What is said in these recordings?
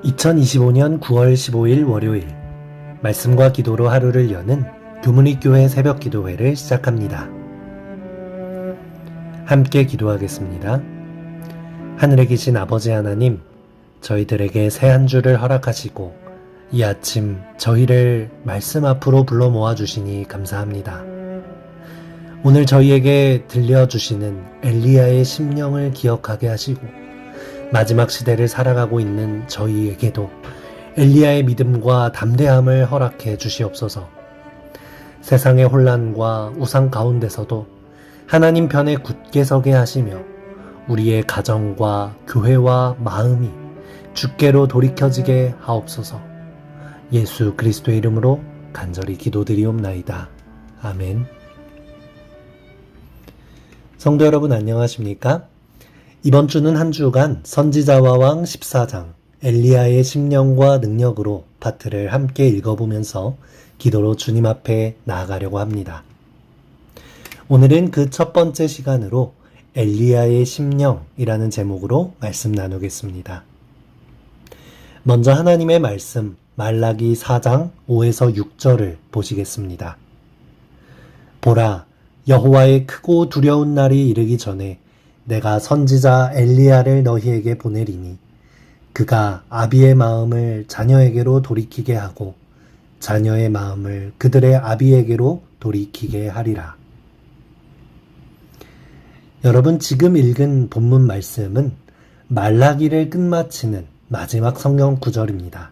2025년 9월 15일 월요일 말씀과 기도로 하루를 여는 교문리교회 새벽기도회를 시작합니다. 함께 기도하겠습니다. 하늘에 계신 아버지 하나님, 저희들에게 새 한 주를 허락하시고 이 아침 저희를 말씀 앞으로 불러 모아주시니 감사합니다. 오늘 저희에게 들려주시는 엘리야의 심령을 기억하게 하시고 마지막 시대를 살아가고 있는 저희에게도 엘리야의 믿음과 담대함을 허락해 주시옵소서. 세상의 혼란과 우상 가운데서도 하나님 편에 굳게 서게 하시며 우리의 가정과 교회와 마음이 주께로 돌이켜지게 하옵소서. 예수 그리스도의 이름으로 간절히 기도드리옵나이다. 아멘. 성도 여러분 안녕하십니까? 이번 주는 한 주간 선지자와 왕 14장 엘리야의 심령과 능력으로 파트를 함께 읽어보면서 기도로 주님 앞에 나아가려고 합니다. 오늘은 그 첫 번째 시간으로 엘리야의 심령이라는 제목으로 말씀 나누겠습니다. 먼저 하나님의 말씀 말라기 4장 5에서 6절을 보시겠습니다. 보라, 여호와의 크고 두려운 날이 이르기 전에 내가 선지자 엘리야를 너희에게 보내리니 그가 아비의 마음을 자녀에게로 돌이키게 하고 자녀의 마음을 그들의 아비에게로 돌이키게 하리라. 여러분, 지금 읽은 본문 말씀은 말라기를 끝마치는 마지막 성경 구절입니다.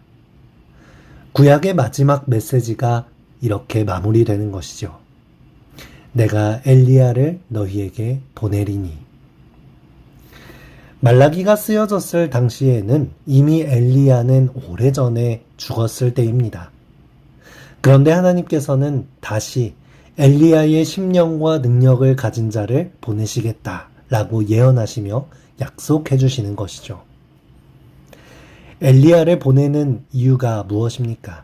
구약의 마지막 메시지가 이렇게 마무리되는 것이죠. 내가 엘리야를 너희에게 보내리니. 말라기가 쓰여졌을 당시에는 이미 엘리야는 오래전에 죽었을 때입니다. 그런데 하나님께서는 다시 엘리야의 심령과 능력을 가진 자를 보내시겠다라고 예언하시며 약속해 주시는 것이죠. 엘리야를 보내는 이유가 무엇입니까?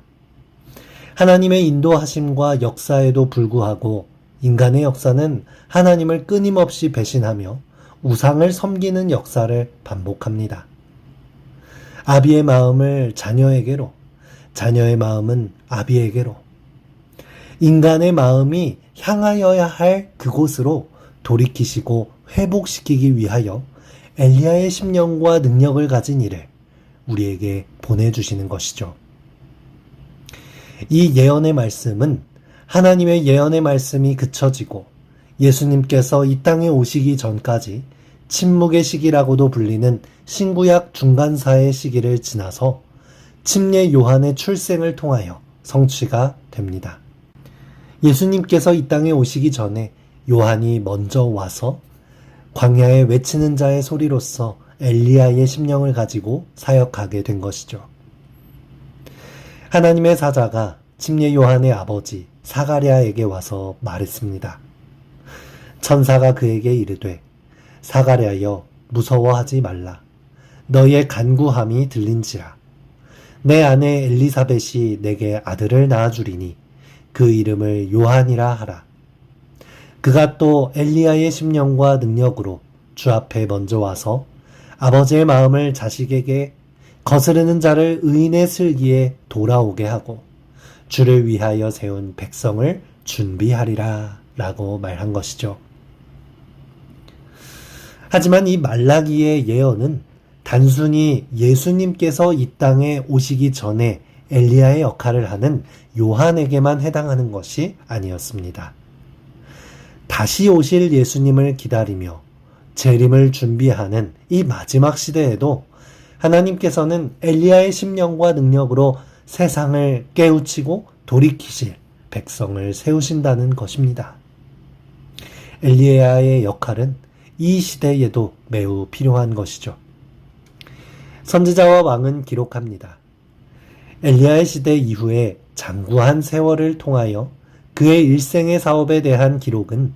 하나님의 인도하심과 역사에도 불구하고 인간의 역사는 하나님을 끊임없이 배신하며 우상을 섬기는 역사를 반복합니다. 아비의 마음을 자녀에게로, 자녀의 마음은 아비에게로, 인간의 마음이 향하여야 할 그곳으로 돌이키시고 회복시키기 위하여 엘리야의 심령과 능력을 가진 이를 우리에게 보내주시는 것이죠. 이 예언의 말씀은 하나님의 예언의 말씀이 그쳐지고 예수님께서 이 땅에 오시기 전까지 침묵의 시기라고도 불리는 신구약 중간사의 시기를 지나서 침례 요한의 출생을 통하여 성취가 됩니다. 예수님께서 이 땅에 오시기 전에 요한이 먼저 와서 광야에 외치는 자의 소리로서 엘리야의 심령을 가지고 사역하게 된 것이죠. 하나님의 사자가 침례 요한의 아버지 사가랴에게 와서 말했습니다. 천사가 그에게 이르되 사가랴여 무서워하지 말라. 너의 간구함이 들린지라. 내 아내 엘리사벳이 내게 아들을 낳아주리니 그 이름을 요한이라 하라. 그가 또 엘리야의 심령과 능력으로 주 앞에 먼저 와서 아버지의 마음을 자식에게 거스르는 자를 의인의 슬기에 돌아오게 하고 주를 위하여 세운 백성을 준비하리라 라고 말한 것이죠. 하지만 이 말라기의 예언은 단순히 예수님께서 이 땅에 오시기 전에 엘리야의 역할을 하는 요한에게만 해당하는 것이 아니었습니다. 다시 오실 예수님을 기다리며 재림을 준비하는 이 마지막 시대에도 하나님께서는 엘리야의 심령과 능력으로 세상을 깨우치고 돌이키실 백성을 세우신다는 것입니다. 엘리야의 역할은 이 시대에도 매우 필요한 것이죠. 선지자와 왕은 기록합니다. 엘리야의 시대 이후에 장구한 세월을 통하여 그의 일생의 사업에 대한 기록은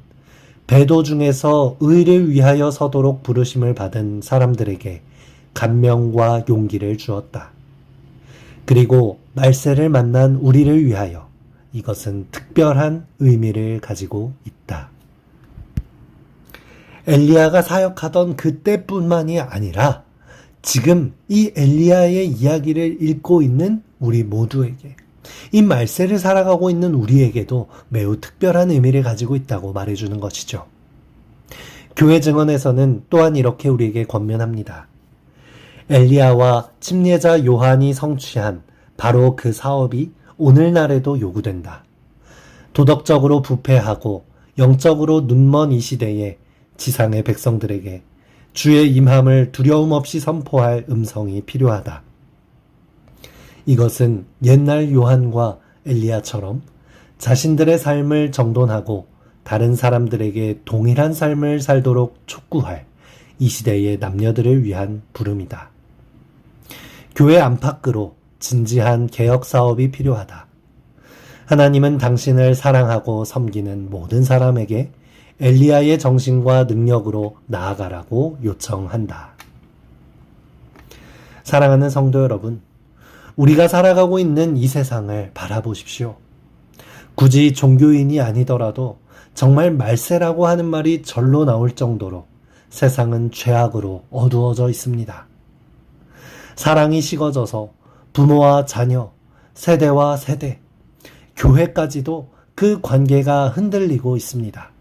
배도 중에서 의를 위하여 서도록 부르심을 받은 사람들에게 감명과 용기를 주었다. 그리고 말세를 만난 우리를 위하여 이것은 특별한 의미를 가지고 있다. 엘리야가 사역하던 그때뿐만이 아니라 지금 이 엘리야의 이야기를 읽고 있는 우리 모두에게, 이 말세를 살아가고 있는 우리에게도 매우 특별한 의미를 가지고 있다고 말해주는 것이죠. 교회 증언에서는 또한 이렇게 우리에게 권면합니다. 엘리야와 침례자 요한이 성취한 바로 그 사업이 오늘날에도 요구된다. 도덕적으로 부패하고 영적으로 눈먼 이 시대에 지상의 백성들에게 주의 임함을 두려움 없이 선포할 음성이 필요하다. 이것은 옛날 요한과 엘리야처럼 자신들의 삶을 정돈하고 다른 사람들에게 동일한 삶을 살도록 촉구할 이 시대의 남녀들을 위한 부름이다. 교회 안팎으로 진지한 개혁 사업이 필요하다. 하나님은 당신을 사랑하고 섬기는 모든 사람에게 엘리야의 정신과 능력으로 나아가라고 요청한다. 사랑하는 성도 여러분, 우리가 살아가고 있는 이 세상을 바라보십시오. 굳이 종교인이 아니더라도 정말 말세라고 하는 말이 절로 나올 정도로 세상은 죄악으로 어두워져 있습니다. 사랑이 식어져서 부모와 자녀, 세대와 세대, 교회까지도 그 관계가 흔들리고 있습니다.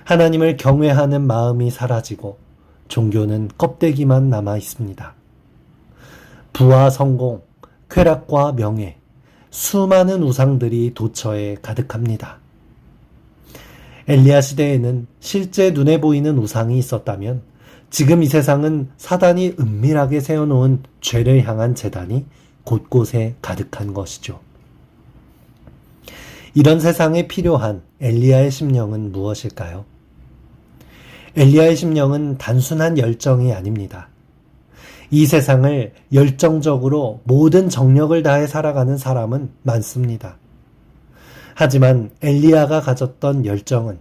하나님을 경외하는 마음이 사라지고 종교는 껍데기만 남아 있습니다. 부와 성공, 쾌락과 명예, 수많은 우상들이 도처에 가득합니다. 엘리야 시대에는 실제 눈에 보이는 우상이 있었다면 지금 이 세상은 사단이 은밀하게 세워놓은 죄를 향한 제단이 곳곳에 가득한 것이죠. 이런 세상에 필요한 엘리야의 심령은 무엇일까요? 엘리야의 심령은 단순한 열정이 아닙니다. 이 세상을 열정적으로 모든 정력을 다해 살아가는 사람은 많습니다. 하지만 엘리야가 가졌던 열정은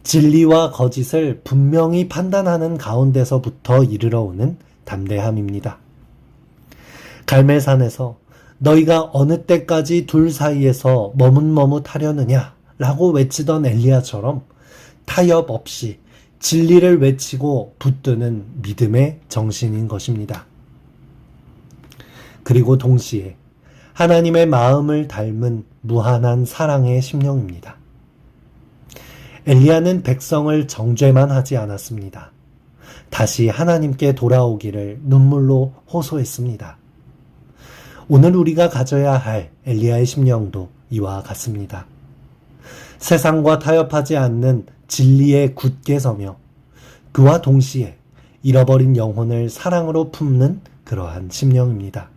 진리와 거짓을 분명히 판단하는 가운데서부터 이르러 오는 담대함입니다. 갈멜산에서 너희가 어느 때까지 둘 사이에서 머뭇머뭇하려느냐 라고 외치던 엘리야처럼 타협 없이 진리를 외치고 붙드는 믿음의 정신인 것입니다. 그리고 동시에 하나님의 마음을 닮은 무한한 사랑의 심령입니다. 엘리야는 백성을 정죄만 하지 않았습니다. 다시 하나님께 돌아오기를 눈물로 호소했습니다. 오늘 우리가 가져야 할 엘리야의 심령도 이와 같습니다. 세상과 타협하지 않는 진리에 굳게 서며 그와 동시에 잃어버린 영혼을 사랑으로 품는 그러한 심령입니다.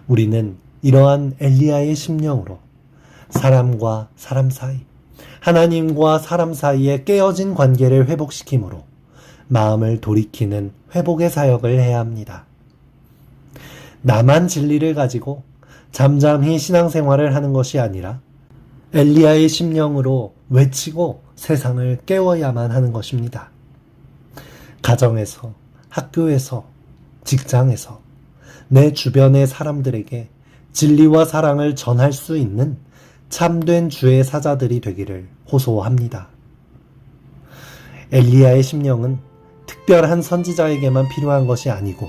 우리는 이러한 엘리야의 심령으로 사람과 사람 사이, 하나님과 사람 사이에 깨어진 관계를 회복시키므로 마음을 돌이키는 회복의 사역을 해야 합니다. 나만 진리를 가지고 잠잠히 신앙생활을 하는 것이 아니라 엘리야의 심령으로 외치고 세상을 깨워야만 하는 것입니다. 가정에서, 학교에서, 직장에서 내 주변의 사람들에게 진리와 사랑을 전할 수 있는 참된 주의 사자들이 되기를 호소합니다. 엘리야의 심령은 특별한 선지자에게만 필요한 것이 아니고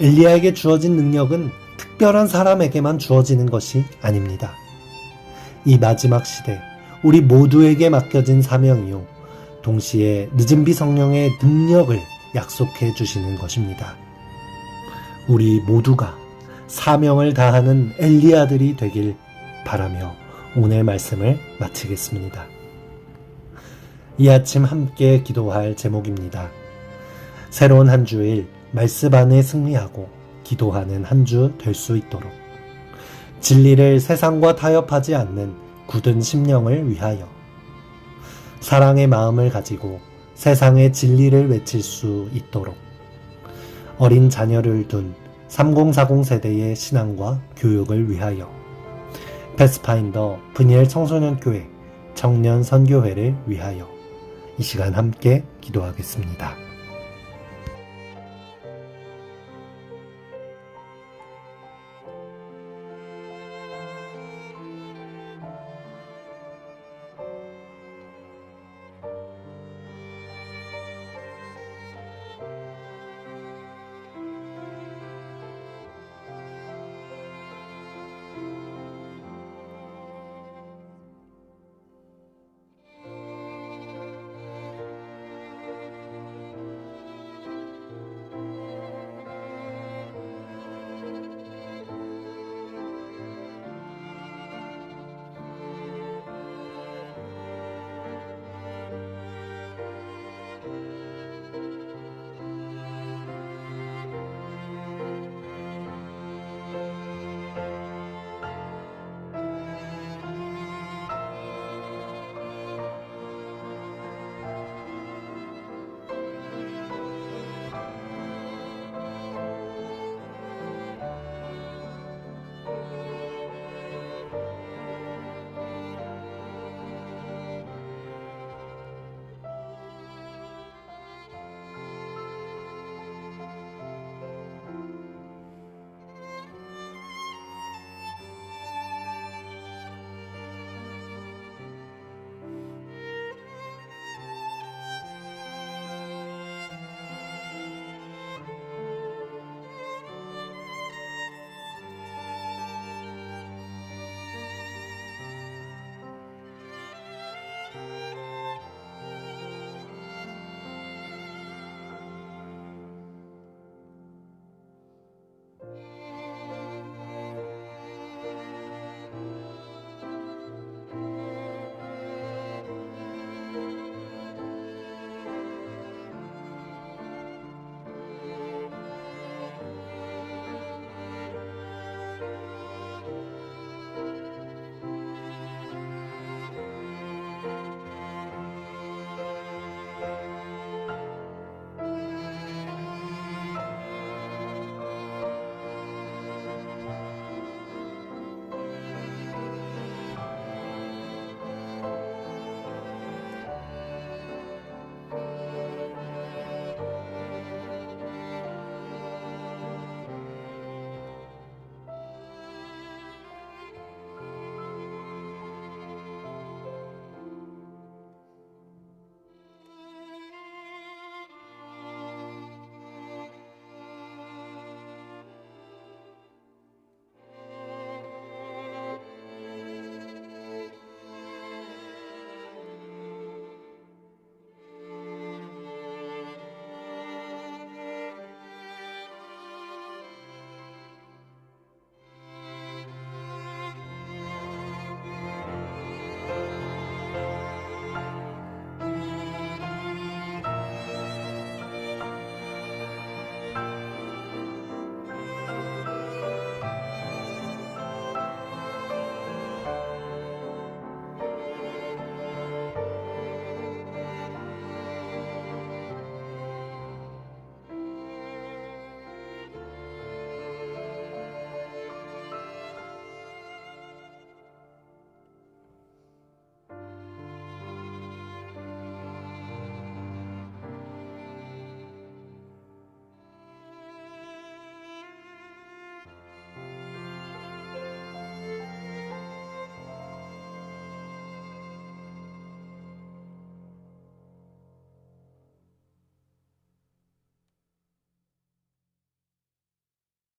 엘리야에게 주어진 능력은 특별한 사람에게만 주어지는 것이 아닙니다. 이 마지막 시대 우리 모두에게 맡겨진 사명이요 동시에 늦은 비 성령의 능력을 약속해 주시는 것입니다. 우리 모두가 사명을 다하는 엘리야들이 되길 바라며 오늘 말씀을 마치겠습니다. 이 아침 함께 기도할 제목입니다. 새로운 한 주일 말씀 안에 승리하고 기도하는 한 주 될 수 있도록 진리를 세상과 타협하지 않는 굳은 심령을 위하여 사랑의 마음을 가지고 세상의 진리를 외칠 수 있도록 어린 자녀를 둔 3040 세대의 신앙과 교육을 위하여 패스파인더 브니엘 청소년교회 청년 선교회를 위하여 이 시간 함께 기도하겠습니다.